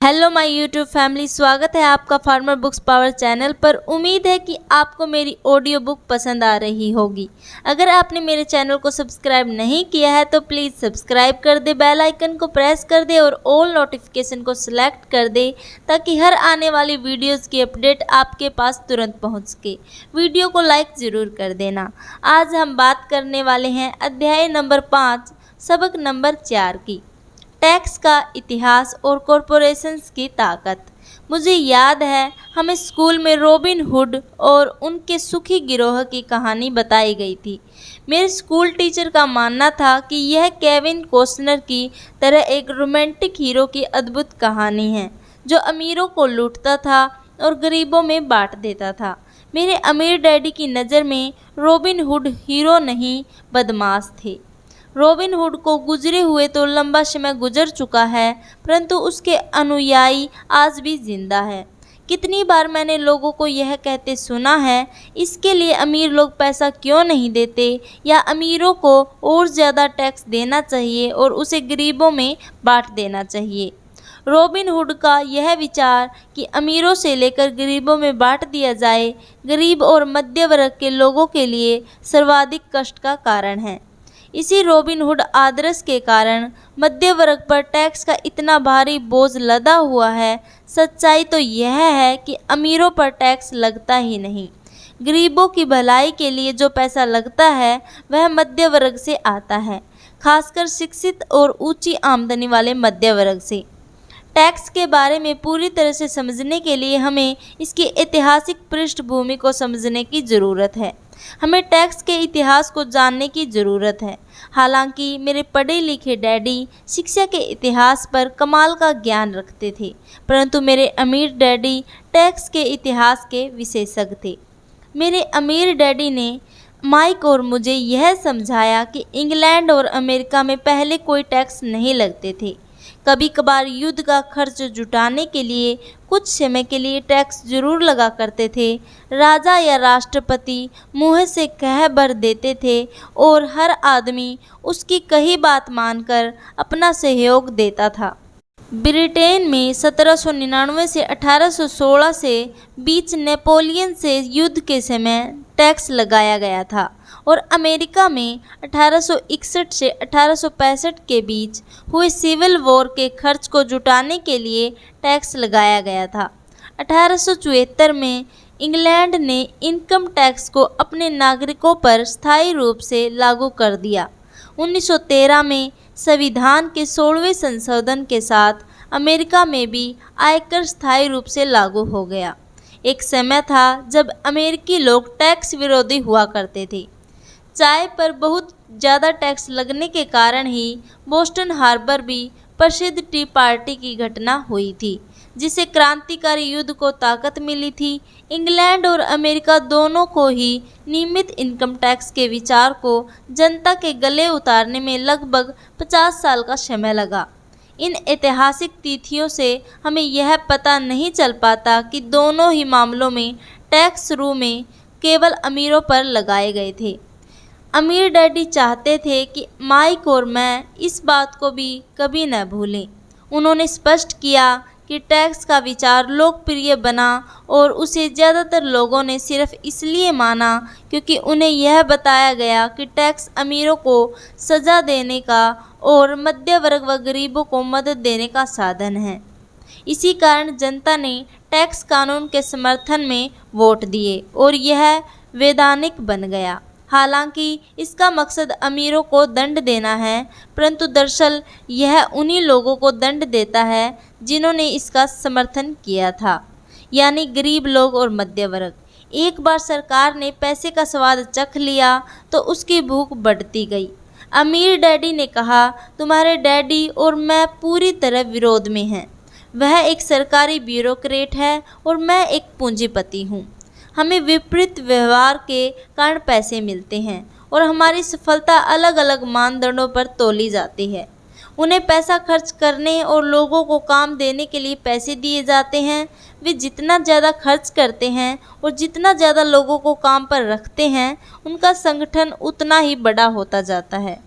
Hello my YouTube family, स्वागत है आपका फार्मर बुक्स पावर चैनल पर। उम्मीद है कि आपको मेरी ऑडियो बुक पसंद आ रही होगी। अगर आपने मेरे चैनल को सब्सक्राइब नहीं किया है तो प्लीज़ सब्सक्राइब कर दे, बेल आइकन को प्रेस कर दे और ऑल नोटिफिकेशन को सिलेक्ट कर दे ताकि हर आने वाली वीडियोज़ की अपडेट आपके पास तुरंत पहुँच सके। वीडियो को लाइक ज़रूर कर देना। आज हम बात करने वाले हैं अध्याय नंबर 5 सबक नंबर 4 की, टैक्स का इतिहास और कॉरपोरेशंस की ताकत। मुझे याद है हमें स्कूल में रॉबिन हुड और उनके सुखी गिरोह की कहानी बताई गई थी। मेरे स्कूल टीचर का मानना था कि यह केविन कॉस्टनर की तरह एक रोमांटिक हीरो की अद्भुत कहानी है जो अमीरों को लूटता था और गरीबों में बांट देता था। मेरे अमीर डैडी की नज़र में रॉबिन हुड हीरो नहीं, बदमाश थे। रॉबिन हुड को गुजरे हुए तो लंबा समय गुजर चुका है, परंतु उसके अनुयायी आज भी जिंदा है। कितनी बार मैंने लोगों को यह कहते सुना है, इसके लिए अमीर लोग पैसा क्यों नहीं देते, या अमीरों को और ज़्यादा टैक्स देना चाहिए और उसे गरीबों में बांट देना चाहिए। रॉबिन हुड का यह विचार कि अमीरों से लेकर गरीबों में बांट दिया जाए, गरीब और मध्य वर्ग के लोगों के लिए सर्वाधिक कष्ट का कारण है। इसी रॉबिन हुड आदर्श के कारण मध्य वर्ग पर टैक्स का इतना भारी बोझ लदा हुआ है। सच्चाई तो यह है कि अमीरों पर टैक्स लगता ही नहीं। गरीबों की भलाई के लिए जो पैसा लगता है वह मध्य वर्ग से आता है, खासकर शिक्षित और ऊंची आमदनी वाले मध्य वर्ग से। टैक्स के बारे में पूरी तरह से समझने के लिए हमें इसकी ऐतिहासिक पृष्ठभूमि को समझने की ज़रूरत है। हमें टैक्स के इतिहास को जानने की ज़रूरत है। हालांकि मेरे पढ़े लिखे डैडी शिक्षा के इतिहास पर कमाल का ज्ञान रखते थे, परंतु मेरे अमीर डैडी टैक्स के इतिहास के विशेषज्ञ थे। मेरे अमीर डैडी ने माइक और मुझे यह समझाया कि इंग्लैंड और अमेरिका में पहले कोई टैक्स नहीं लगते थे। कभी कभार युद्ध का खर्च जुटाने के लिए कुछ समय के लिए टैक्स जरूर लगा करते थे। राजा या राष्ट्रपति मुँह से कह भर देते थे और हर आदमी उसकी कही बात मानकर अपना सहयोग देता था। ब्रिटेन में 1799 से 1816 से बीच नेपोलियन से युद्ध के समय टैक्स लगाया गया था और अमेरिका में 1861 से 1865 के बीच हुए सिविल वॉर के खर्च को जुटाने के लिए टैक्स लगाया गया था। 1874 में इंग्लैंड ने इनकम टैक्स को अपने नागरिकों पर स्थायी रूप से लागू कर दिया। 1913 में संविधान के 16वें संशोधन के साथ अमेरिका में भी आयकर स्थायी रूप से लागू हो गया। एक समय था जब अमेरिकी लोग टैक्स विरोधी हुआ करते थे। चाय पर बहुत ज़्यादा टैक्स लगने के कारण ही बोस्टन हार्बर भी प्रसिद्ध टी पार्टी की घटना हुई थी, जिसे क्रांतिकारी युद्ध को ताकत मिली थी। इंग्लैंड और अमेरिका दोनों को ही नियमित इनकम टैक्स के विचार को जनता के गले उतारने में लगभग 50 साल का समय लगा। इन ऐतिहासिक तिथियों से हमें यह पता नहीं चल पाता कि दोनों ही मामलों में टैक्स शुरू में केवल अमीरों पर लगाए गए थे। अमीर डैडी चाहते थे कि माइक और मैं इस बात को भी कभी न भूलें। उन्होंने स्पष्ट किया कि टैक्स का विचार लोकप्रिय बना और उसे ज़्यादातर लोगों ने सिर्फ इसलिए माना क्योंकि उन्हें यह बताया गया कि टैक्स अमीरों को सज़ा देने का और मध्य वर्ग व गरीबों को मदद देने का साधन है। इसी कारण जनता ने टैक्स कानून के समर्थन में वोट दिए और यह वैधानिक बन गया। हालांकि इसका मकसद अमीरों को दंड देना है, परंतु दरअसल यह उन्हीं लोगों को दंड देता है जिन्होंने इसका समर्थन किया था, यानी गरीब लोग और मध्य वर्ग। एक बार सरकार ने पैसे का स्वाद चख लिया तो उसकी भूख बढ़ती गई। अमीर डैडी ने कहा, तुम्हारे डैडी और मैं पूरी तरह विरोध में हैं। वह एक सरकारी ब्यूरोक्रेट है और मैं एक पूंजीपति हूँ। हमें विपरीत व्यवहार के कारण पैसे मिलते हैं और हमारी सफलता अलग अलग मानदंडों पर तोली जाती है। उन्हें पैसा खर्च करने और लोगों को काम देने के लिए पैसे दिए जाते हैं। वे जितना ज़्यादा खर्च करते हैं और जितना ज़्यादा लोगों को काम पर रखते हैं, उनका संगठन उतना ही बड़ा होता जाता है।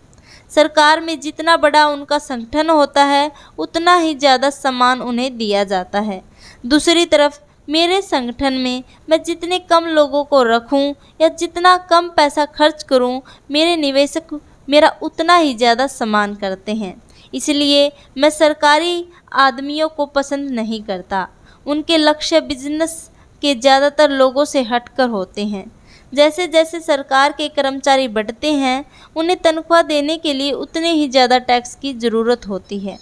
सरकार में जितना बड़ा उनका संगठन होता है उतना ही ज़्यादा सम्मान उन्हें दिया जाता है। दूसरी तरफ मेरे संगठन में मैं जितने कम लोगों को रखूं या जितना कम पैसा खर्च करूं, मेरे निवेशक मेरा उतना ही ज़्यादा सम्मान करते हैं। इसलिए मैं सरकारी आदमियों को पसंद नहीं करता। उनके लक्ष्य बिजनेस के ज़्यादातर लोगों से हटकर होते हैं। जैसे जैसे सरकार के कर्मचारी बढ़ते हैं, उन्हें तनख्वाह देने के लिए उतने ही ज़्यादा टैक्स की ज़रूरत होती है।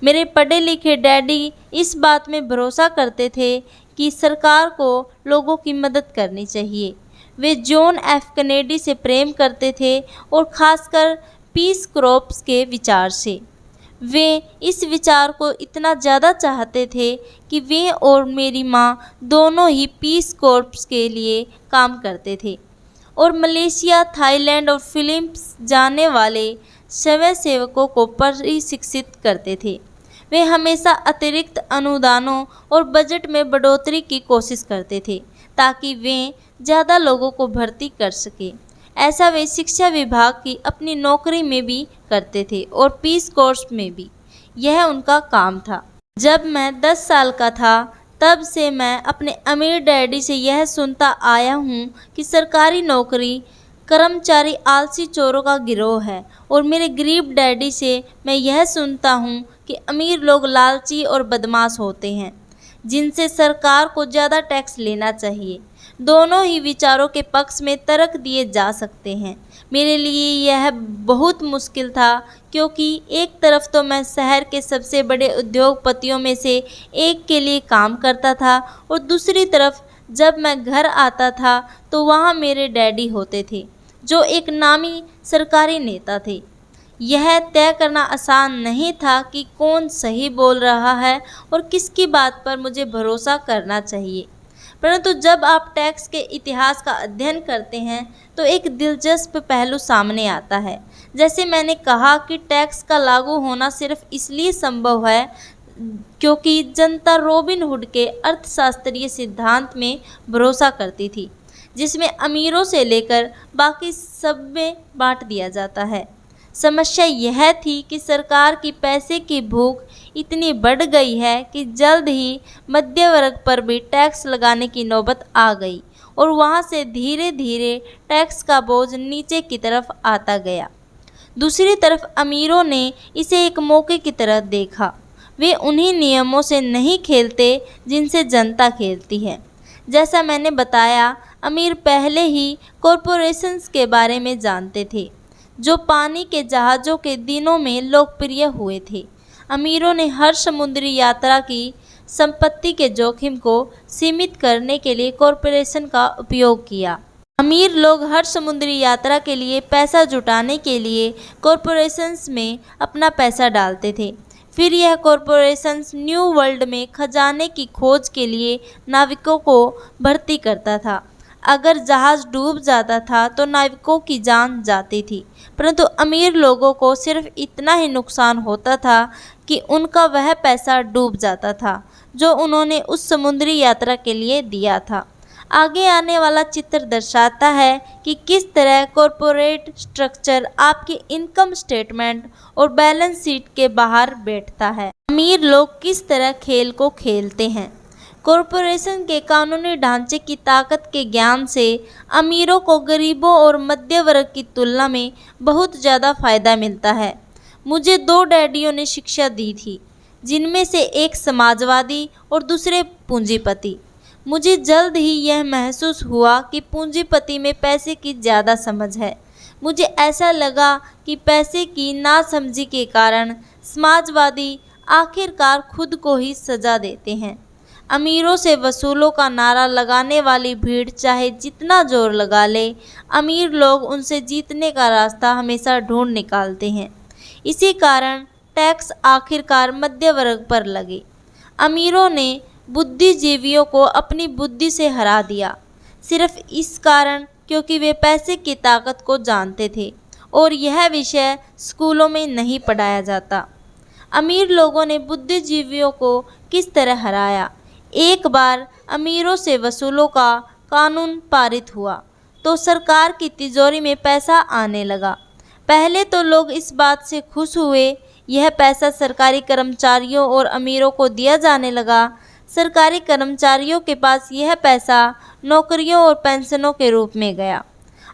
मेरे पढ़े लिखे डैडी इस बात में भरोसा करते थे कि सरकार को लोगों की मदद करनी चाहिए। वे जॉन एफ कैनेडी से प्रेम करते थे और ख़ासकर पीस कॉर्प्स के विचार से। वे इस विचार को इतना ज़्यादा चाहते थे कि वे और मेरी माँ दोनों ही पीस कॉर्प्स के लिए काम करते थे और मलेशिया, थाईलैंड और फिलीपींस जाने वाले स्वयंसेवकों को प्रशिक्षित करते थे। वे हमेशा अतिरिक्त अनुदानों और बजट में बढ़ोतरी की कोशिश करते थे ताकि वे ज़्यादा लोगों को भर्ती कर सकें। ऐसा वे शिक्षा विभाग की अपनी नौकरी में भी करते थे और पीस कोर्स में भी। यह उनका काम था। जब मैं 10 साल का था तब से मैं अपने अमीर डैडी से यह सुनता आया हूँ कि सरकारी नौकरी कर्मचारी आलसी चोरों का गिरोह है, और मेरे गरीब डैडी से मैं यह सुनता हूँ कि अमीर लोग लालची और बदमाश होते हैं जिनसे सरकार को ज़्यादा टैक्स लेना चाहिए। दोनों ही विचारों के पक्ष में तर्क दिए जा सकते हैं। मेरे लिए यह बहुत मुश्किल था क्योंकि एक तरफ तो मैं शहर के सबसे बड़े उद्योगपतियों में से एक के लिए काम करता था और दूसरी तरफ जब मैं घर आता था तो वहाँ मेरे डैडी होते थे जो एक नामी सरकारी नेता थे। यह तय करना आसान नहीं था कि कौन सही बोल रहा है और किसकी बात पर मुझे भरोसा करना चाहिए। परंतु जब आप टैक्स के इतिहास का अध्ययन करते हैं तो एक दिलचस्प पहलू सामने आता है। जैसे मैंने कहा कि टैक्स का लागू होना सिर्फ इसलिए संभव है क्योंकि जनता रॉबिन हुड के अर्थशास्त्रीय सिद्धांत में भरोसा करती थी, जिसमें अमीरों से लेकर बाकी सब में बांट दिया जाता है। समस्या यह थी कि सरकार की पैसे की भूख इतनी बढ़ गई है कि जल्द ही मध्य वर्ग पर भी टैक्स लगाने की नौबत आ गई और वहां से धीरे धीरे टैक्स का बोझ नीचे की तरफ आता गया। दूसरी तरफ अमीरों ने इसे एक मौके की तरह देखा। वे उन्हीं नियमों से नहीं खेलते जिनसे जनता खेलती है। जैसा मैंने बताया, अमीर पहले ही कॉरपोरेशंस के बारे में जानते थे जो पानी के जहाज़ों के दिनों में लोकप्रिय हुए थे। अमीरों ने हर समुद्री यात्रा की संपत्ति के जोखिम को सीमित करने के लिए कॉरपोरेशन का उपयोग किया। अमीर लोग हर समुद्री यात्रा के लिए पैसा जुटाने के लिए कॉरपोरेशंस में अपना पैसा डालते थे। फिर यह कॉरपोरेशंस न्यू वर्ल्ड में खजाने की खोज के लिए नाविकों को भर्ती करता था। अगर जहाज़ डूब जाता था तो नाविकों की जान जाती थी, परंतु अमीर लोगों को सिर्फ इतना ही नुकसान होता था कि उनका वह पैसा डूब जाता था जो उन्होंने उस समुद्री यात्रा के लिए दिया था। आगे आने वाला चित्र दर्शाता है कि किस तरह कॉरपोरेट स्ट्रक्चर आपकी इनकम स्टेटमेंट और बैलेंस शीट के बाहर बैठता है। अमीर लोग किस तरह खेल को खेलते हैं। कॉरपोरेशन के कानूनी ढांचे की ताकत के ज्ञान से अमीरों को गरीबों और मध्य वर्ग की तुलना में बहुत ज़्यादा फ़ायदा मिलता है। मुझे 2 डैडियों ने शिक्षा दी थी, जिनमें से एक समाजवादी और दूसरे पूंजीपति। मुझे जल्द ही यह महसूस हुआ कि पूंजीपति में पैसे की ज़्यादा समझ है। मुझे ऐसा लगा कि पैसे की नासमझी के कारण समाजवादी आखिरकार खुद को ही सजा देते हैं। अमीरों से वसूलों का नारा लगाने वाली भीड़ चाहे जितना जोर लगा ले, अमीर लोग उनसे जीतने का रास्ता हमेशा ढूंढ निकालते हैं। इसी कारण टैक्स आखिरकार मध्य वर्ग पर लगे। अमीरों ने बुद्धिजीवियों को अपनी बुद्धि से हरा दिया, सिर्फ इस कारण क्योंकि वे पैसे की ताकत को जानते थे और यह विषय स्कूलों में नहीं पढ़ाया जाता। अमीर लोगों ने बुद्धिजीवियों को किस तरह हराया। एक बार अमीरों से वसूलों का कानून पारित हुआ तो सरकार की तिजोरी में पैसा आने लगा। पहले तो लोग इस बात से खुश हुए, यह पैसा सरकारी कर्मचारियों और अमीरों को दिया जाने लगा। सरकारी कर्मचारियों के पास यह पैसा नौकरियों और पेंशनों के रूप में गया।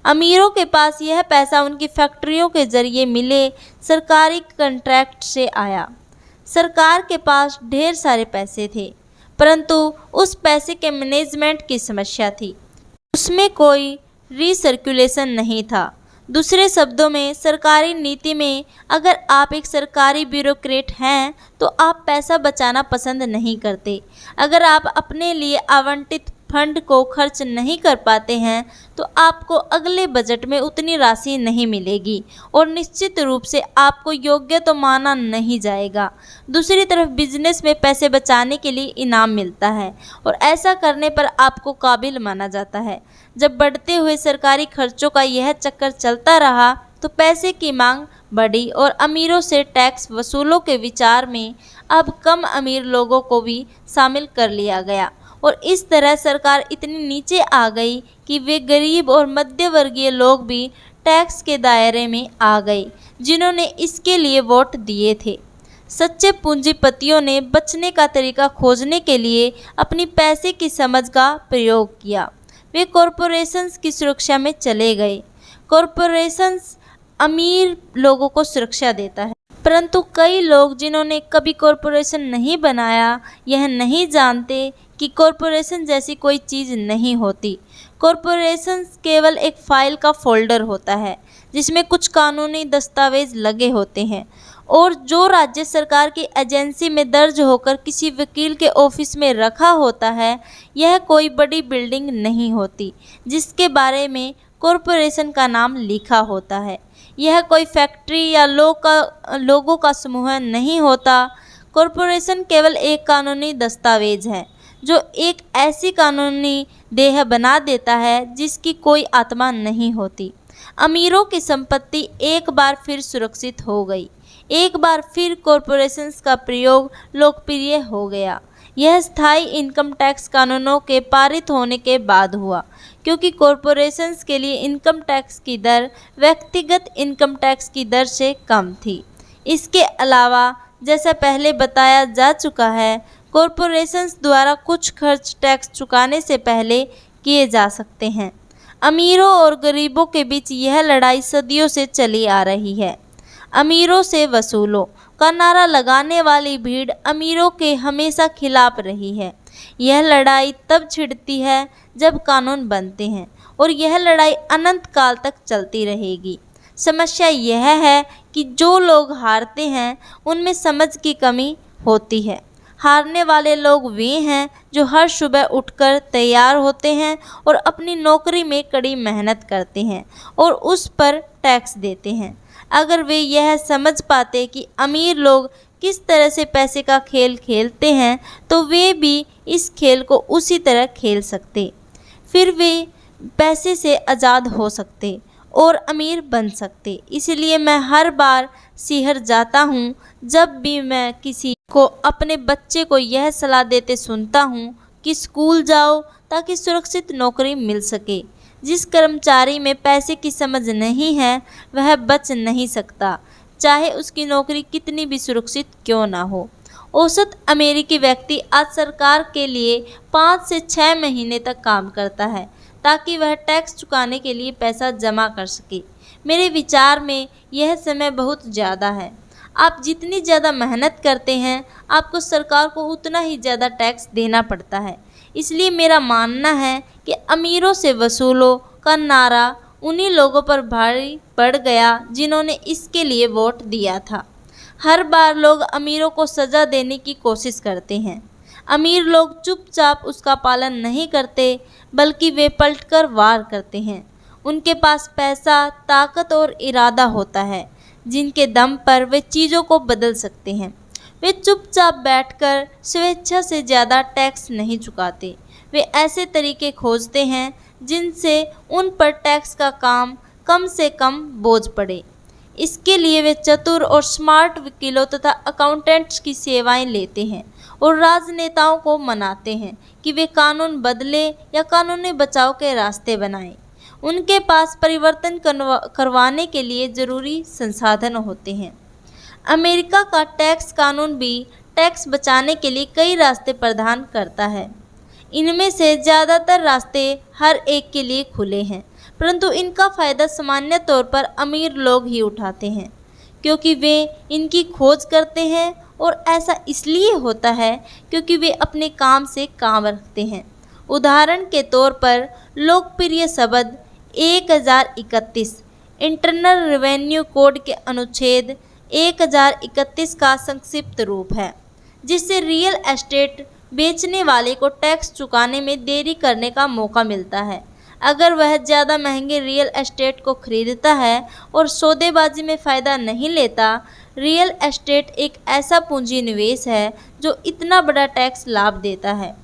अमीरों के पास यह पैसा उनकी फैक्ट्रियों के जरिए मिले सरकारी कॉन्ट्रैक्ट से आया। सरकार के पास ढेर सारे पैसे थे, परंतु उस पैसे के मैनेजमेंट की समस्या थी। उसमें कोई रीसर्कुलेशन नहीं था। दूसरे शब्दों में, सरकारी नीति में अगर आप एक सरकारी ब्यूरोक्रेट हैं तो आप पैसा बचाना पसंद नहीं करते। अगर आप अपने लिए आवंटित फंड को खर्च नहीं कर पाते हैं तो आपको अगले बजट में उतनी राशि नहीं मिलेगी और निश्चित रूप से आपको योग्य तो माना नहीं जाएगा। दूसरी तरफ बिजनेस में पैसे बचाने के लिए इनाम मिलता है और ऐसा करने पर आपको काबिल माना जाता है। जब बढ़ते हुए सरकारी खर्चों का यह चक्कर चलता रहा तो पैसे की मांग बढ़ी और अमीरों से टैक्स वसूलों के विचार में अब कम अमीर लोगों को भी शामिल कर लिया गया और इस तरह सरकार इतनी नीचे आ गई कि वे गरीब और मध्य वर्गीय लोग भी टैक्स के दायरे में आ गए जिन्होंने इसके लिए वोट दिए थे। सच्चे पूंजीपतियों ने बचने का तरीका खोजने के लिए अपनी पैसे की समझ का प्रयोग किया। वे कॉरपोरेशंस की सुरक्षा में चले गए। कॉरपोरेशंस अमीर लोगों को सुरक्षा देता है, परंतु कई लोग जिन्होंने कभी कॉरपोरेशन नहीं बनाया यह नहीं जानते कि कॉरपोरेशन जैसी कोई चीज़ नहीं होती। कॉरपोरेशन केवल एक फाइल का फोल्डर होता है जिसमें कुछ कानूनी दस्तावेज लगे होते हैं और जो राज्य सरकार की एजेंसी में दर्ज होकर किसी वकील के ऑफिस में रखा होता है। यह कोई बड़ी बिल्डिंग नहीं होती जिसके बारे में कॉरपोरेशन का नाम लिखा होता है। यह कोई फैक्ट्री या लोगों का समूह नहीं होता। कॉरपोरेशन केवल एक कानूनी दस्तावेज है जो एक ऐसी कानूनी देह बना देता है जिसकी कोई आत्मा नहीं होती। अमीरों की संपत्ति एक बार फिर सुरक्षित हो गई। एक बार फिर कॉरपोरेशंस का प्रयोग लोकप्रिय हो गया। यह स्थायी इनकम टैक्स कानूनों के पारित होने के बाद हुआ, क्योंकि कॉरपोरेशंस के लिए इनकम टैक्स की दर व्यक्तिगत इनकम टैक्स की दर से कम थी। इसके अलावा, जैसा पहले बताया जा चुका है, कॉरपोरेशंस द्वारा कुछ खर्च टैक्स चुकाने से पहले किए जा सकते हैं। अमीरों और गरीबों के बीच यह लड़ाई सदियों से चली आ रही है। अमीरों से वसूलो का नारा लगाने वाली भीड़ अमीरों के हमेशा खिलाफ रही है। यह लड़ाई तब छिड़ती है जब कानून बनते हैं और यह लड़ाई अनंत काल तक चलती रहेगी। समस्या यह है कि जो लोग हारते हैं उनमें समझ की कमी होती है। हारने वाले लोग वे हैं जो हर सुबह उठकर तैयार होते हैं और अपनी नौकरी में कड़ी मेहनत करते हैं और उस पर टैक्स देते हैं। अगर वे यह समझ पाते कि अमीर लोग किस तरह से पैसे का खेल खेलते हैं तो वे भी इस खेल को उसी तरह खेल सकते। फिर वे पैसे से आज़ाद हो सकते और अमीर बन सकते। इसलिए मैं हर बार सिहर जाता हूँ जब भी मैं किसी को अपने बच्चे को यह सलाह देते सुनता हूँ कि स्कूल जाओ ताकि सुरक्षित नौकरी मिल सके। जिस कर्मचारी में पैसे की समझ नहीं है वह बच नहीं सकता, चाहे उसकी नौकरी कितनी भी सुरक्षित क्यों ना हो। औसत अमेरिकी व्यक्ति आज सरकार के लिए 5 से 6 महीने तक काम करता है ताकि वह टैक्स चुकाने के लिए पैसा जमा कर सके। मेरे विचार में यह समय बहुत ज़्यादा है। आप जितनी ज़्यादा मेहनत करते हैं आपको सरकार को उतना ही ज़्यादा टैक्स देना पड़ता है। इसलिए मेरा मानना है कि अमीरों से वसूलो का नारा उन्हीं लोगों पर भारी पड़ गया जिन्होंने इसके लिए वोट दिया था। हर बार लोग अमीरों को सज़ा देने की कोशिश करते हैं। अमीर लोग चुपचाप उसका पालन नहीं करते बल्कि वे पलटकर वार करते हैं। उनके पास पैसा, ताकत और इरादा होता है जिनके दम पर वे चीज़ों को बदल सकते हैं। वे चुपचाप बैठकर स्वेच्छा से ज़्यादा टैक्स नहीं चुकाते। वे ऐसे तरीके खोजते हैं जिनसे उन पर टैक्स का कम से कम बोझ पड़े। इसके लिए वे चतुर और स्मार्ट वकीलों तथा अकाउंटेंट्स की सेवाएं लेते हैं और राजनेताओं को मनाते हैं कि वे कानून बदले या कानूनी बचाव के रास्ते बनाएं। उनके पास परिवर्तन करवाने के लिए ज़रूरी संसाधन होते हैं। अमेरिका का टैक्स कानून भी टैक्स बचाने के लिए कई रास्ते प्रदान करता है। इनमें से ज़्यादातर रास्ते हर एक के लिए खुले हैं, परंतु इनका फ़ायदा सामान्य तौर पर अमीर लोग ही उठाते हैं, क्योंकि वे इनकी खोज करते हैं और ऐसा इसलिए होता है क्योंकि वे अपने काम से काम रखते हैं। उदाहरण के तौर पर लोकप्रिय शब्द 1031 इंटरनल रेवेन्यू कोड के अनुच्छेद 1031 का संक्षिप्त रूप है, जिससे रियल एस्टेट बेचने वाले को टैक्स चुकाने में देरी करने का मौका मिलता है। अगर वह ज़्यादा महंगे रियल एस्टेट को खरीदता है और सौदेबाजी में फ़ायदा नहीं लेता। रियल एस्टेट एक ऐसा पूंजी निवेश है जो इतना बड़ा टैक्स लाभ देता है।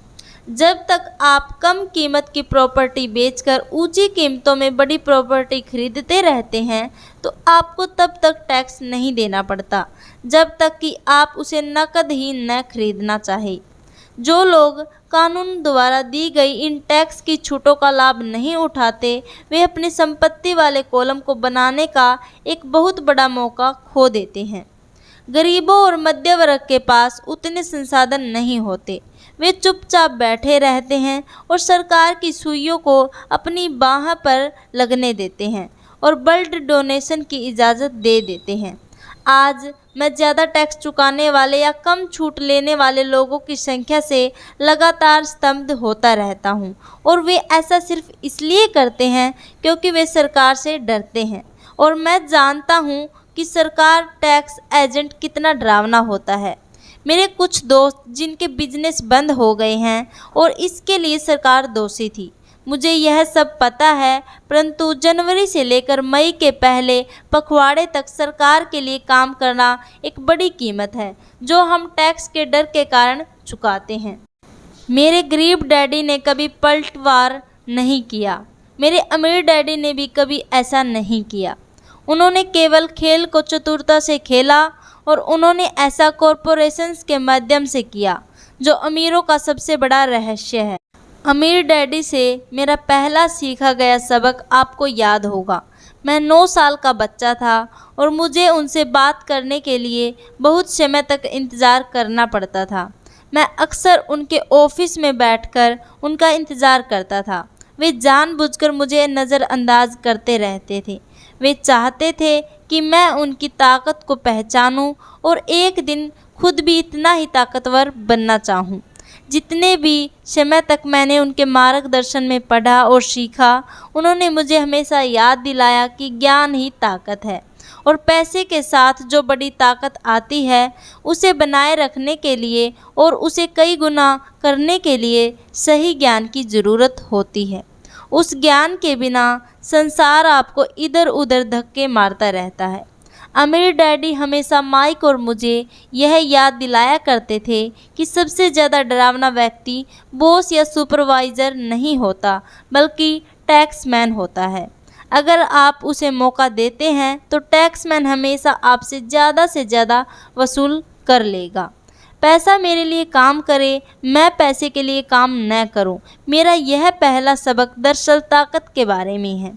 जब तक आप कम कीमत की प्रॉपर्टी बेचकर ऊंची कीमतों में बड़ी प्रॉपर्टी खरीदते रहते हैं, तो आपको तब तक टैक्स नहीं देना पड़ता जब तक कि आप उसे नकद ही न खरीदना चाहें। जो लोग कानून द्वारा दी गई इन टैक्स की छूटों का लाभ नहीं उठाते, वे अपनी संपत्ति वाले कॉलम को बनाने का एक बहुत बड़ा मौका खो देते हैं। गरीबों और मध्य वर्ग के पास उतने संसाधन नहीं होते। वे चुपचाप बैठे रहते हैं और सरकार की सुइयों को अपनी बाह पर लगने देते हैं और बल्क डोनेशन की इजाज़त दे देते हैं। आज मैं ज़्यादा टैक्स चुकाने वाले या कम छूट लेने वाले लोगों की संख्या से लगातार स्तब्ध होता रहता हूँ, और वे ऐसा सिर्फ इसलिए करते हैं क्योंकि वे सरकार से डरते हैं। और मैं जानता हूँ कि सरकार टैक्स एजेंट कितना डरावना होता है। मेरे कुछ दोस्त जिनके बिजनेस बंद हो गए हैं और इसके लिए सरकार दोषी थी, मुझे यह सब पता है, परंतु जनवरी से लेकर मई के पहले पखवाड़े तक सरकार के लिए काम करना एक बड़ी कीमत है जो हम टैक्स के डर के कारण चुकाते हैं। मेरे गरीब डैडी ने कभी पलटवार नहीं किया। मेरे अमीर डैडी ने भी कभी ऐसा नहीं किया। उन्होंने केवल खेल को चतुरता से खेला और उन्होंने ऐसा कॉरपोरेशंस के माध्यम से किया, जो अमीरों का सबसे बड़ा रहस्य है। अमीर डैडी से मेरा पहला सीखा गया सबक आपको याद होगा। मैं 9 साल का बच्चा था और मुझे उनसे बात करने के लिए बहुत समय तक इंतज़ार करना पड़ता था। मैं अक्सर उनके ऑफिस में बैठकर उनका इंतज़ार करता था। वे जानबूझकर मुझे नज़रअंदाज करते रहते थे। वे चाहते थे कि मैं उनकी ताकत को पहचानूं और एक दिन खुद भी इतना ही ताकतवर बनना चाहूं। जितने भी समय तक मैंने उनके मार्गदर्शन में पढ़ा और सीखा, उन्होंने मुझे हमेशा याद दिलाया कि ज्ञान ही ताकत है और पैसे के साथ जो बड़ी ताकत आती है, उसे बनाए रखने के लिए और उसे कई गुना करने के लिए सही ज्ञान की ज़रूरत होती है। उस ज्ञान के बिना संसार आपको इधर उधर धक्के मारता रहता है। अमीर डैडी हमेशा माइक और मुझे यह याद दिलाया करते थे कि सबसे ज़्यादा डरावना व्यक्ति बॉस या सुपरवाइज़र नहीं होता, बल्कि टैक्समैन होता है। अगर आप उसे मौका देते हैं तो टैक्समैन हमेशा आपसे से ज़्यादा वसूल कर लेगा। पैसा मेरे लिए काम करे, मैं पैसे के लिए काम न करूं। मेरा यह पहला सबक दरअसल ताकत के बारे में है।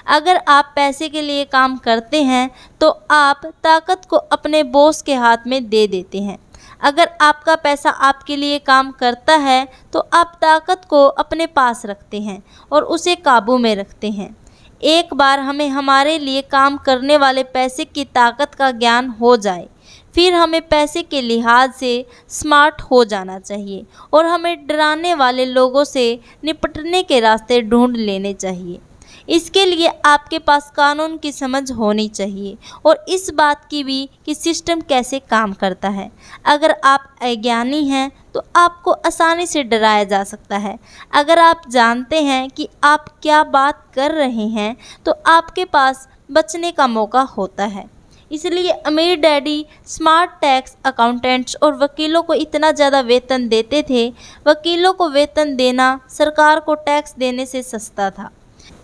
अगर आप पैसे के लिए काम करते हैं तो आप ताकत को अपने बॉस के हाथ में दे देते हैं। अगर आपका पैसा आपके लिए काम करता है तो आप ताकत को अपने पास रखते हैं और उसे काबू में रखते हैं। एक बार हमें हमारे लिए काम करने वाले पैसे की ताकत का ज्ञान हो जाए, फिर हमें पैसे के लिहाज से स्मार्ट हो जाना चाहिए और हमें डराने वाले लोगों से निपटने के रास्ते ढूंढ लेने चाहिए। इसके लिए आपके पास कानून की समझ होनी चाहिए और इस बात की भी कि सिस्टम कैसे काम करता है। अगर आप अज्ञानी हैं तो आपको आसानी से डराया जा सकता है। अगर आप जानते हैं कि आप क्या बात कर रहे हैं तो आपके पास बचने का मौका होता है। इसलिए अमीर डैडी स्मार्ट टैक्स अकाउंटेंट्स और वकीलों को इतना ज़्यादा वेतन देते थे। वकीलों को वेतन देना सरकार को टैक्स देने से सस्ता था।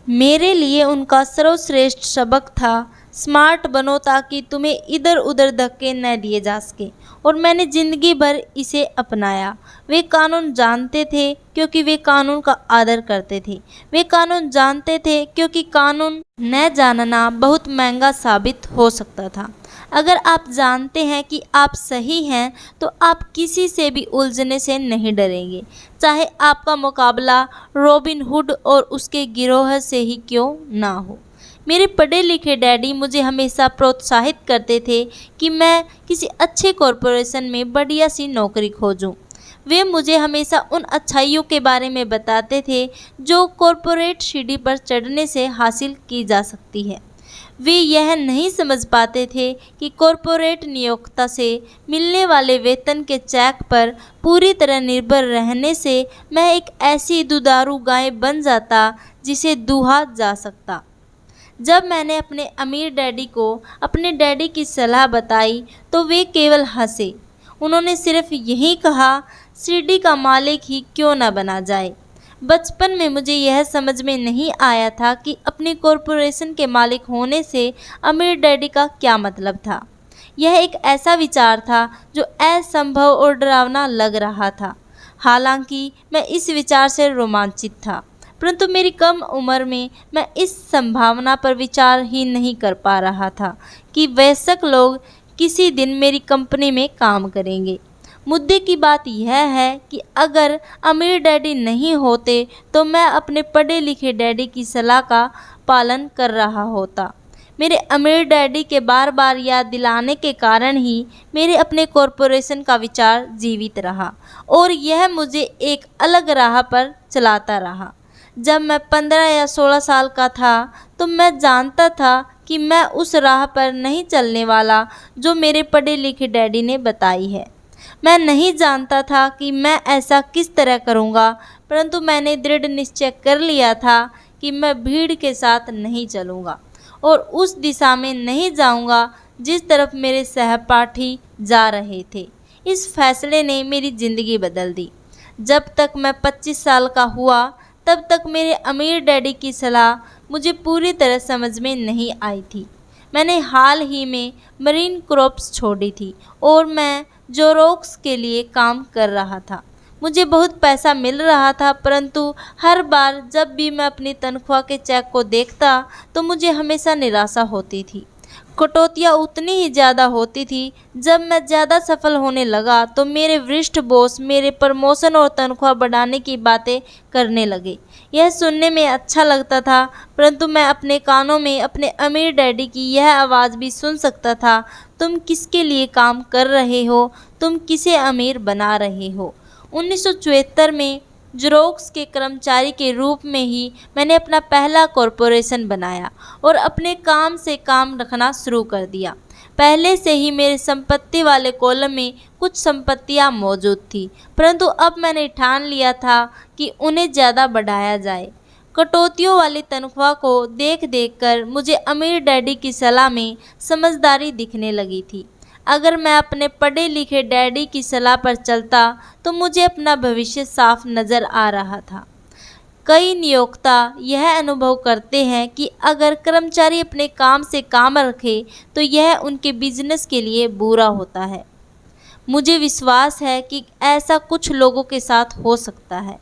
मेरे लिए उनका सर्वश्रेष्ठ सबक था स्मार्ट बनो ताकि तुम्हें इधर उधर धक्के न दिए जा सके। और मैंने ज़िंदगी भर इसे अपनाया। वे कानून जानते थे क्योंकि वे कानून का आदर करते थे। वे कानून जानते थे क्योंकि कानून न जानना बहुत महंगा साबित हो सकता था। अगर आप जानते हैं कि आप सही हैं तो आप किसी से भी उलझने से नहीं डरेंगे, चाहे आपका मुकाबला रॉबिन हुड और उसके गिरोह से ही क्यों ना हो। मेरे पढ़े लिखे डैडी मुझे हमेशा प्रोत्साहित करते थे कि मैं किसी अच्छे कॉरपोरेशन में बढ़िया सी नौकरी खोजूं। वे मुझे हमेशा उन अच्छाइयों के बारे में बताते थे जो कॉरपोरेट सीढ़ी पर चढ़ने से हासिल की जा सकती है। वे यह नहीं समझ पाते थे कि कॉरपोरेट नियोक्ता से मिलने वाले वेतन के चेक पर पूरी तरह निर्भर रहने से मैं एक ऐसी दुधारू गाय बन जाता जिसे दूहा जा सकता। जब मैंने अपने अमीर डैडी को अपने डैडी की सलाह बताई तो वे केवल हंसे। उन्होंने सिर्फ यही कहा, सीढ़ी का मालिक ही क्यों न बना जाए। बचपन में मुझे यह समझ में नहीं आया था कि अपनी कॉरपोरेशन के मालिक होने से अमीर डैडी का क्या मतलब था। यह एक ऐसा विचार था जो असंभव और डरावना लग रहा था। हालांकि मैं इस विचार से रोमांचित था, परंतु मेरी कम उम्र में मैं इस संभावना पर विचार ही नहीं कर पा रहा था कि वयस्क लोग किसी दिन मेरी कंपनी में काम करेंगे। मुद्दे की बात यह है कि अगर अमीर डैडी नहीं होते तो मैं अपने पढ़े लिखे डैडी की सलाह का पालन कर रहा होता। मेरे अमीर डैडी के बार बार याद दिलाने के कारण ही मेरे अपने कॉरपोरेशन का विचार जीवित रहा और यह मुझे एक अलग राह पर चलाता रहा। जब मैं 15 या 16 साल का था तो मैं जानता था कि मैं उस राह पर नहीं चलने वाला जो मेरे पढ़े लिखे डैडी ने बताई है। मैं नहीं जानता था कि मैं ऐसा किस तरह करूँगा, परंतु मैंने दृढ़ निश्चय कर लिया था कि मैं भीड़ के साथ नहीं चलूँगा और उस दिशा में नहीं जाऊँगा जिस तरफ मेरे सहपाठी जा रहे थे। इस फैसले ने मेरी ज़िंदगी बदल दी। जब तक मैं 25 साल का हुआ तब तक मेरे अमीर डैडी की सलाह मुझे पूरी तरह समझ में नहीं आई थी। मैंने हाल ही में मरीन क्रॉप्स छोड़ी थी और मैं जोरोक्स के लिए काम कर रहा था। मुझे बहुत पैसा मिल रहा था, परंतु हर बार जब भी मैं अपनी तनख्वाह के चेक को देखता तो मुझे हमेशा निराशा होती थी। कटौतियाँ उतनी ही ज़्यादा होती थी। जब मैं ज़्यादा सफल होने लगा तो मेरे वरिष्ठ बॉस मेरे प्रमोशन और तनख्वाह बढ़ाने की बातें करने लगे। यह सुनने में अच्छा लगता था, परंतु मैं अपने कानों में अपने अमीर डैडी की यह आवाज़ भी सुन सकता था, तुम किसके लिए काम कर रहे हो, तुम किसे अमीर बना रहे हो। 1974 में ज़ेरॉक्स के कर्मचारी के रूप में ही मैंने अपना पहला कॉरपोरेशन बनाया और अपने काम से काम रखना शुरू कर दिया। पहले से ही मेरे संपत्ति वाले कॉलम में कुछ संपत्तियां मौजूद थी, परंतु अब मैंने ठान लिया था कि उन्हें ज़्यादा बढ़ाया जाए। कटौतियों वाली तनख्वाह को देख देख कर मुझे अमीर डैडी की सलाह में समझदारी दिखने लगी थी। अगर मैं अपने पढ़े लिखे डैडी की सलाह पर चलता तो मुझे अपना भविष्य साफ नज़र आ रहा था। कई नियोक्ता यह अनुभव करते हैं कि अगर कर्मचारी अपने काम से काम रखे तो यह उनके बिजनेस के लिए बुरा होता है। मुझे विश्वास है कि ऐसा कुछ लोगों के साथ हो सकता है,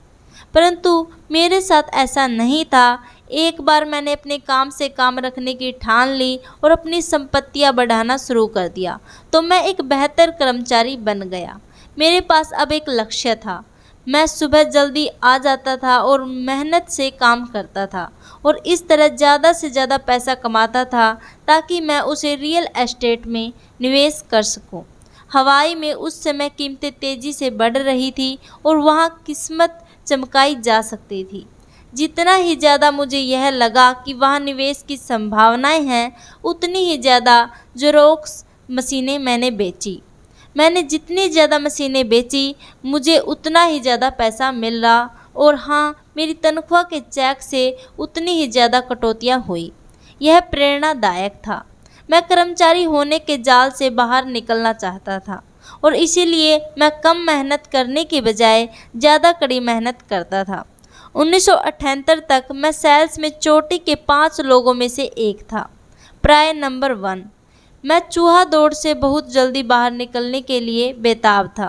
परंतु मेरे साथ ऐसा नहीं था। एक बार मैंने अपने काम से काम रखने की ठान ली और अपनी संपत्तियां बढ़ाना शुरू कर दिया तो मैं एक बेहतर कर्मचारी बन गया। मेरे पास अब एक लक्ष्य था। मैं सुबह जल्दी आ जाता था और मेहनत से काम करता था और इस तरह ज़्यादा से ज़्यादा पैसा कमाता था ताकि मैं उसे रियल एस्टेट में निवेश कर सकूं। हवाई में उस समय कीमतें तेज़ी से बढ़ रही थी और वहां किस्मत चमकाई जा सकती थी। जितना ही ज़्यादा मुझे यह लगा कि वहाँ निवेश की संभावनाएं हैं, उतनी ही ज़्यादा ज़ेरॉक्स मशीनें मैंने बेची। मैंने जितनी ज़्यादा मशीनें बेची, मुझे उतना ही ज़्यादा पैसा मिल रहा और हाँ, मेरी तनख्वाह के चेक से उतनी ही ज़्यादा कटौतियाँ हुई। यह प्रेरणादायक था। मैं कर्मचारी होने के जाल से बाहर निकलना चाहता था और इसीलिए मैं कम मेहनत करने के बजाय ज़्यादा कड़ी मेहनत करता था। 1978 तक मैं सेल्स में चोटी के 5 लोगों में से एक था। प्राय नंबर 1। मैं चूहा दौड़ से बहुत जल्दी बाहर निकलने के लिए बेताब था।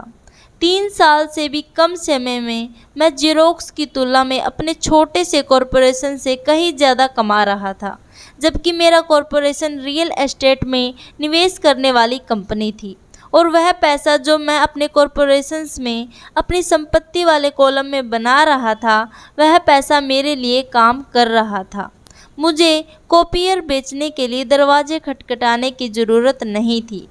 3 साल से भी कम समय में मैं जेरोक्स की तुलना में अपने छोटे से कॉरपोरेशन से कहीं ज़्यादा कमा रहा था, जबकि मेरा कॉरपोरेशन रियल एस्टेट में निवेश करने वाली कंपनी थी और वह पैसा जो मैं अपने कॉरपोरेशंस में अपनी संपत्ति वाले कॉलम में बना रहा था, वह पैसा मेरे लिए काम कर रहा था। मुझे कॉपियर बेचने के लिए दरवाजे खटखटाने की ज़रूरत नहीं थी।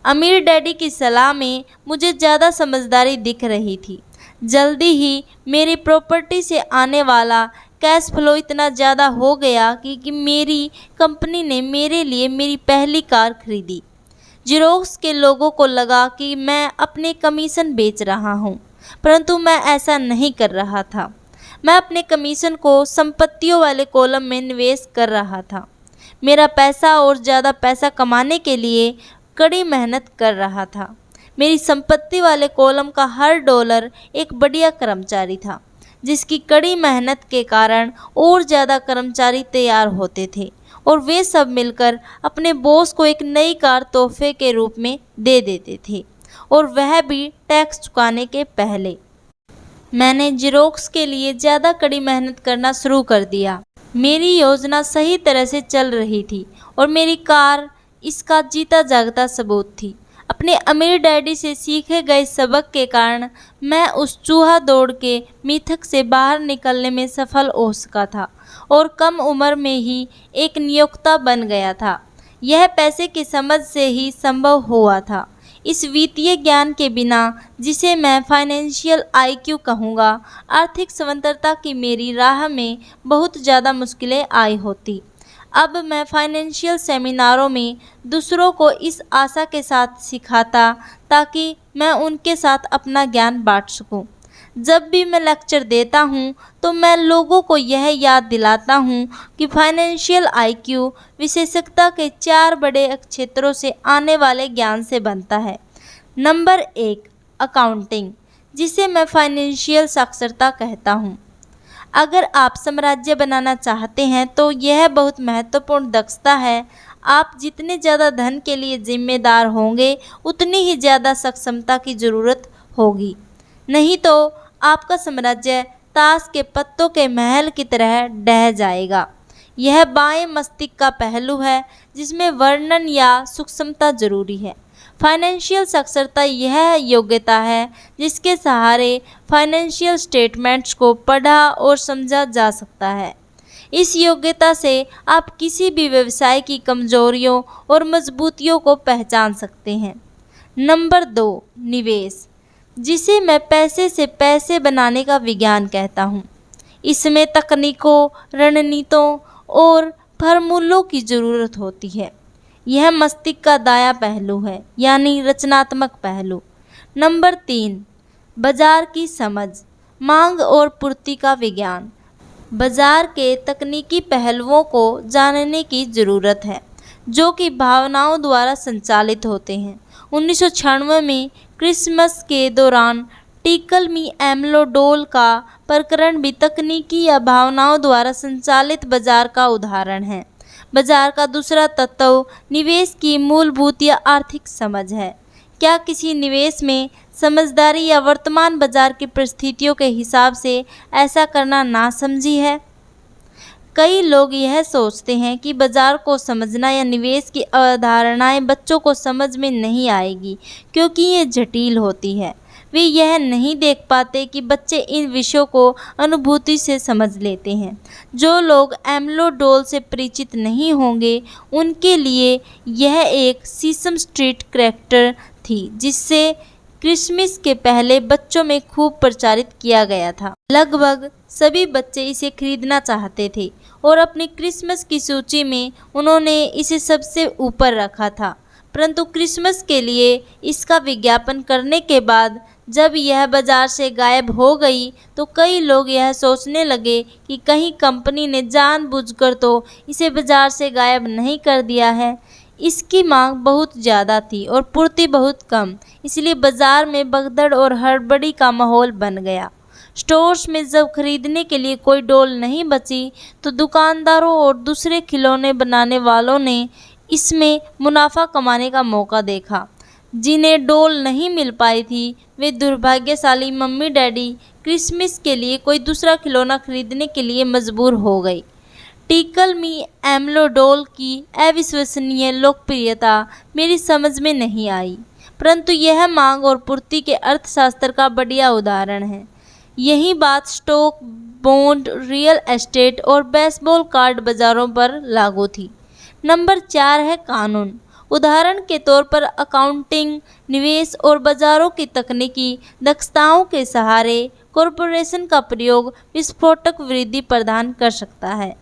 अमीर डैडी की सलाह में मुझे ज़्यादा समझदारी दिख रही थी। जल्दी ही मेरी प्रॉपर्टी से आने वाला कैश फ्लो इतना ज़्यादा हो गया कि मेरी कंपनी ने मेरे लिए मेरी पहली कार खरीदी। जेरोक्स के लोगों को लगा कि मैं अपने कमीशन बेच रहा हूँ, परंतु मैं ऐसा नहीं कर रहा था। मैं अपने कमीशन को संपत्तियों वाले कॉलम में निवेश कर रहा था। मेरा पैसा और ज़्यादा पैसा कमाने के लिए कड़ी मेहनत कर रहा था। मेरी संपत्ति वाले कॉलम का हर डॉलर एक बढ़िया कर्मचारी था, जिसकी कड़ी मेहनत के कारण और ज़्यादा कर्मचारी तैयार होते थे और वे सब मिलकर अपने बॉस को एक नई कार तोहफे के रूप में दे देते थे, और वह भी टैक्स चुकाने के पहले। मैंने जेरोक्स के लिए ज़्यादा कड़ी मेहनत करना शुरू कर दिया। मेरी योजना सही तरह से चल रही थी और मेरी कार इसका जीता जागता सबूत थी। अपने अमीर डैडी से सीखे गए सबक के कारण मैं उस चूहा दौड़ के मिथक से बाहर निकलने में सफल हो सका था और कम उम्र में ही एक नियोक्ता बन गया था। यह पैसे की समझ से ही संभव हुआ था। इस वित्तीय ज्ञान के बिना, जिसे मैं फाइनेंशियल IQ कहूँगा, आर्थिक स्वतंत्रता की मेरी राह में बहुत ज़्यादा मुश्किलें आई होती। अब मैं फाइनेंशियल सेमिनारों में दूसरों को इस आशा के साथ सिखाता ताकि मैं उनके साथ अपना ज्ञान बांट सकूं। जब भी मैं लेक्चर देता हूं तो मैं लोगों को यह याद दिलाता हूं कि फाइनेंशियल IQ विशेषज्ञता के 4 बड़े क्षेत्रों से आने वाले ज्ञान से बनता है। नंबर 1, अकाउंटिंग, जिसे मैं फाइनेंशियल साक्षरता कहता हूं। अगर आप साम्राज्य बनाना चाहते हैं तो यह बहुत महत्वपूर्ण दक्षता है। आप जितने ज़्यादा धन के लिए जिम्मेदार होंगे, उतनी ही ज़्यादा सक्षमता की ज़रूरत होगी, नहीं तो आपका साम्राज्य ताश के पत्तों के महल की तरह ढह जाएगा। यह बाएं मस्तिष्क का पहलू है जिसमें वर्णन या सूक्ष्मता जरूरी है। फाइनेंशियल साक्षरता यह योग्यता है जिसके सहारे फाइनेंशियल स्टेटमेंट्स को पढ़ा और समझा जा सकता है। इस योग्यता से आप किसी भी व्यवसाय की कमजोरियों और मजबूतियों को पहचान सकते हैं। नंबर 2, निवेश, जिसे मैं पैसे से पैसे बनाने का विज्ञान कहता हूँ। इसमें तकनीकों, रणनीतियों और फार्मूलों की ज़रूरत होती है। यह मस्तिष्क का दायां पहलू है, यानी रचनात्मक पहलू। नंबर 3, बाजार की समझ, मांग और पूर्ति का विज्ञान। बाजार के तकनीकी पहलुओं को जानने की ज़रूरत है जो कि भावनाओं द्वारा संचालित होते हैं। 1996 में क्रिसमस के दौरान टिकल मी एमलो डोल का प्रकरण भी तकनीकी या भावनाओं द्वारा संचालित बाजार का उदाहरण है। बाजार का दूसरा तत्व निवेश की मूलभूत या आर्थिक समझ है। क्या किसी निवेश में समझदारी या वर्तमान बाजार की परिस्थितियों के हिसाब से ऐसा करना नासमझी है? कई लोग यह सोचते हैं कि बाजार को समझना या निवेश की अवधारणाएं बच्चों को समझ में नहीं आएगी क्योंकि ये जटिल होती है। वे यह नहीं देख पाते कि बच्चे इन विषयों को अनुभूति से समझ लेते हैं। जो लोग एमलो डोल से परिचित नहीं होंगे, उनके लिए यह एक सीसम स्ट्रीट कैरेक्टर थी जिससे क्रिसमस के पहले बच्चों में खूब प्रचारित किया गया था। लगभग सभी बच्चे इसे खरीदना चाहते थे और अपनी क्रिसमस की सूची में उन्होंने इसे सबसे ऊपर रखा था। परंतु क्रिसमस के लिए इसका विज्ञापन करने के बाद जब यह बाजार से गायब हो गई तो कई लोग यह सोचने लगे कि कहीं कंपनी ने जानबूझकर तो इसे बाजार से गायब नहीं कर दिया है। इसकी मांग बहुत ज़्यादा थी और पूर्ति बहुत कम, इसलिए बाजार में भगदड़ और हड़बड़ी का माहौल बन गया। स्टोर्स में जब खरीदने के लिए कोई डॉल नहीं बची तो दुकानदारों और दूसरे खिलौने बनाने वालों ने इसमें मुनाफा कमाने का मौका देखा। जिन्हें डॉल नहीं मिल पाई थी वे दुर्भाग्यशाली मम्मी डैडी क्रिसमस के लिए कोई दूसरा खिलौना खरीदने के लिए मजबूर हो गई। टिकल मी एमलो डॉल की अविश्वसनीय लोकप्रियता मेरी समझ में नहीं आई, परंतु यह मांग और पूर्ति के अर्थशास्त्र का बढ़िया उदाहरण है। यही बात स्टॉक, बॉन्ड, रियल एस्टेट और बेसबॉल कार्ड बाजारों पर लागू थी। नंबर 4 है कानून। उदाहरण के तौर पर अकाउंटिंग, निवेश और बाजारों की तकनीकी दक्षताओं के सहारे कॉरपोरेशन का प्रयोग विस्फोटक वृद्धि प्रदान कर सकता है।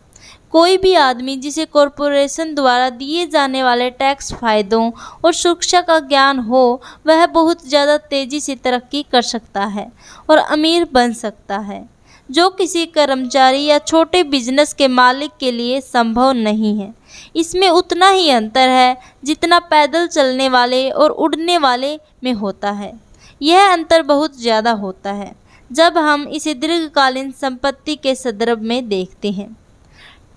कोई भी आदमी जिसे कॉरपोरेशन द्वारा दिए जाने वाले टैक्स फायदों और सुरक्षा का ज्ञान हो, वह बहुत ज़्यादा तेज़ी से तरक्की कर सकता है और अमीर बन सकता है, जो किसी कर्मचारी या छोटे बिजनेस के मालिक के लिए संभव नहीं है। इसमें उतना ही अंतर है जितना पैदल चलने वाले और उड़ने वाले में होता है। यह अंतर बहुत ज़्यादा होता है जब हम इसे दीर्घकालीन संपत्ति के संदर्भ में देखते हैं।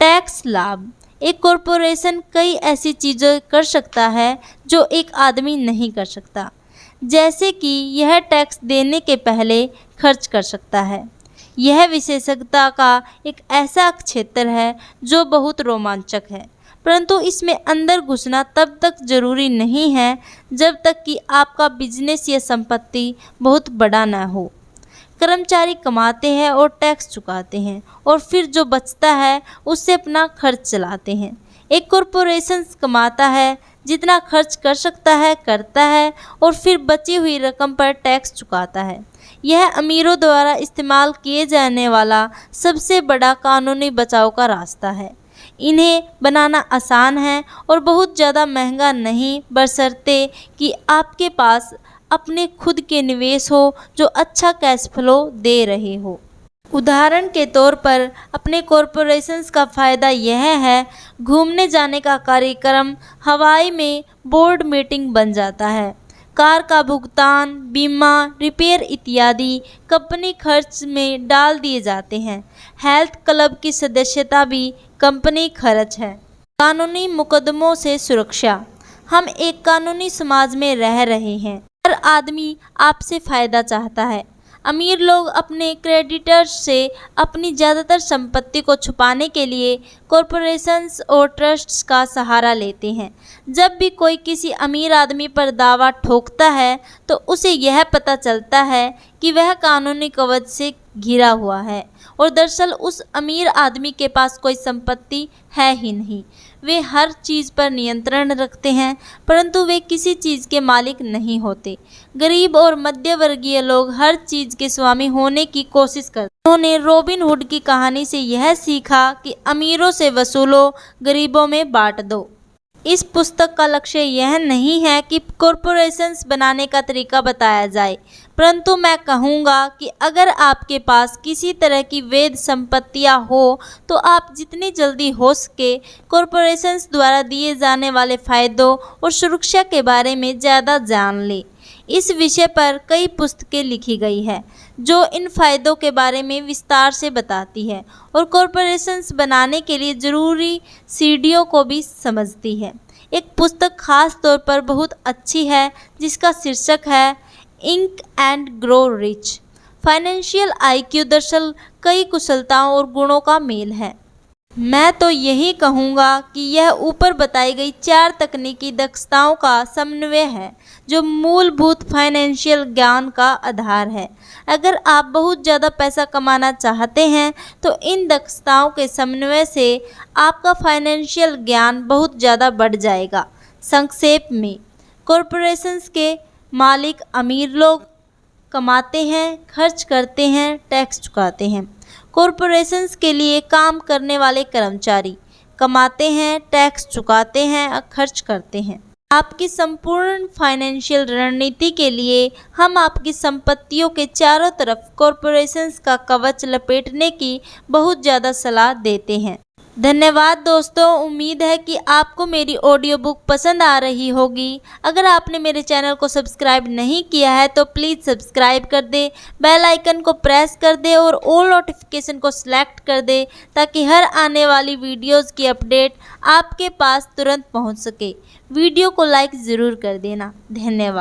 टैक्स लाभ। एक कॉरपोरेशन कई ऐसी चीज़ें कर सकता है जो एक आदमी नहीं कर सकता, जैसे कि यह टैक्स देने के पहले खर्च कर सकता है। यह विशेषज्ञता का एक ऐसा क्षेत्र है जो बहुत रोमांचक है, परंतु इसमें अंदर घुसना तब तक जरूरी नहीं है जब तक कि आपका बिजनेस या संपत्ति बहुत बड़ा न हो। कर्मचारी कमाते हैं और टैक्स चुकाते हैं और फिर जो बचता है उससे अपना खर्च चलाते हैं। एक कॉरपोरेशन कमाता है, जितना खर्च कर सकता है करता है और फिर बची हुई रकम पर टैक्स चुकाता है। यह अमीरों द्वारा इस्तेमाल किए जाने वाला सबसे बड़ा कानूनी बचाव का रास्ता है। इन्हें बनाना आसान है और बहुत ज़्यादा महंगा नहीं, बशर्ते कि आपके पास अपने खुद के निवेश हो जो अच्छा कैश फ्लो दे रहे हो। उदाहरण के तौर पर अपने कॉरपोरेशंस का फ़ायदा यह है, घूमने जाने का कार्यक्रम हवाई में बोर्ड मीटिंग बन जाता है। कार का भुगतान, बीमा, रिपेयर इत्यादि कंपनी खर्च में डाल दिए जाते हैं। हेल्थ क्लब की सदस्यता भी कंपनी खर्च है। कानूनी मुकदमों से सुरक्षा। हम एक कानूनी समाज में रह रहे हैं। हर आदमी आपसे फ़ायदा चाहता है। अमीर लोग अपने क्रेडिटर्स से अपनी ज़्यादातर संपत्ति को छुपाने के लिए कॉरपोरेशंस और ट्रस्ट्स का सहारा लेते हैं। जब भी कोई किसी अमीर आदमी पर दावा ठोकता है तो उसे यह पता चलता है कि वह कानूनी कवच से घिरा हुआ है और दरअसल उस अमीर आदमी के पास कोई संपत्ति है ही नहीं। वे हर चीज़ पर नियंत्रण रखते हैं, परंतु वे किसी चीज़ के मालिक नहीं होते। गरीब और मध्यवर्गीय लोग हर चीज़ के स्वामी होने की कोशिश करते हैं। उन्होंने रॉबिन हुड की कहानी से यह सीखा कि अमीरों से वसूलो, गरीबों में बांट दो। इस पुस्तक का लक्ष्य यह नहीं है कि कॉरपोरेशंस बनाने का तरीका बताया जाए, परंतु मैं कहूँगा कि अगर आपके पास किसी तरह की वैध संपत्तियाँ हो तो आप जितनी जल्दी हो सके कॉरपोरेशंस द्वारा दिए जाने वाले फ़ायदों और सुरक्षा के बारे में ज़्यादा जान लें। इस विषय पर कई पुस्तकें लिखी गई है जो इन फ़ायदों के बारे में विस्तार से बताती है और कॉरपोरेशंस बनाने के लिए ज़रूरी सीढ़ियों को भी समझती है। एक पुस्तक खास तौर पर बहुत अच्छी है जिसका शीर्षक है ink and grow rich. Financial IQ दरअसल कई कुशलताओं और गुणों का मेल है। मैं तो यही कहूँगा कि यह ऊपर बताई गई 4 तकनीकी दक्षताओं का समन्वय है जो मूलभूत फाइनेंशियल ज्ञान का आधार है। अगर आप बहुत ज़्यादा पैसा कमाना चाहते हैं तो इन दक्षताओं के समन्वय से आपका फाइनेंशियल ज्ञान बहुत ज़्यादा बढ़ जाएगा। संक्षेप में, कॉरपोरेशंस के मालिक अमीर लोग कमाते हैं, खर्च करते हैं, टैक्स चुकाते हैं। कॉरपोरेशंस के लिए काम करने वाले कर्मचारी कमाते हैं, टैक्स चुकाते हैं और खर्च करते हैं। आपकी संपूर्ण फाइनेंशियल रणनीति के लिए हम आपकी संपत्तियों के चारों तरफ कॉरपोरेशंस का कवच लपेटने की बहुत ज़्यादा सलाह देते हैं। धन्यवाद दोस्तों, उम्मीद है कि आपको मेरी ऑडियो बुक पसंद आ रही होगी। अगर आपने मेरे चैनल को सब्सक्राइब नहीं किया है तो प्लीज़ सब्सक्राइब कर दें, बेल आइकन को प्रेस कर दें और ऑल नोटिफिकेशन को सिलेक्ट कर दें ताकि हर आने वाली वीडियोस की अपडेट आपके पास तुरंत पहुंच सके। वीडियो को लाइक ज़रूर कर देना। धन्यवाद।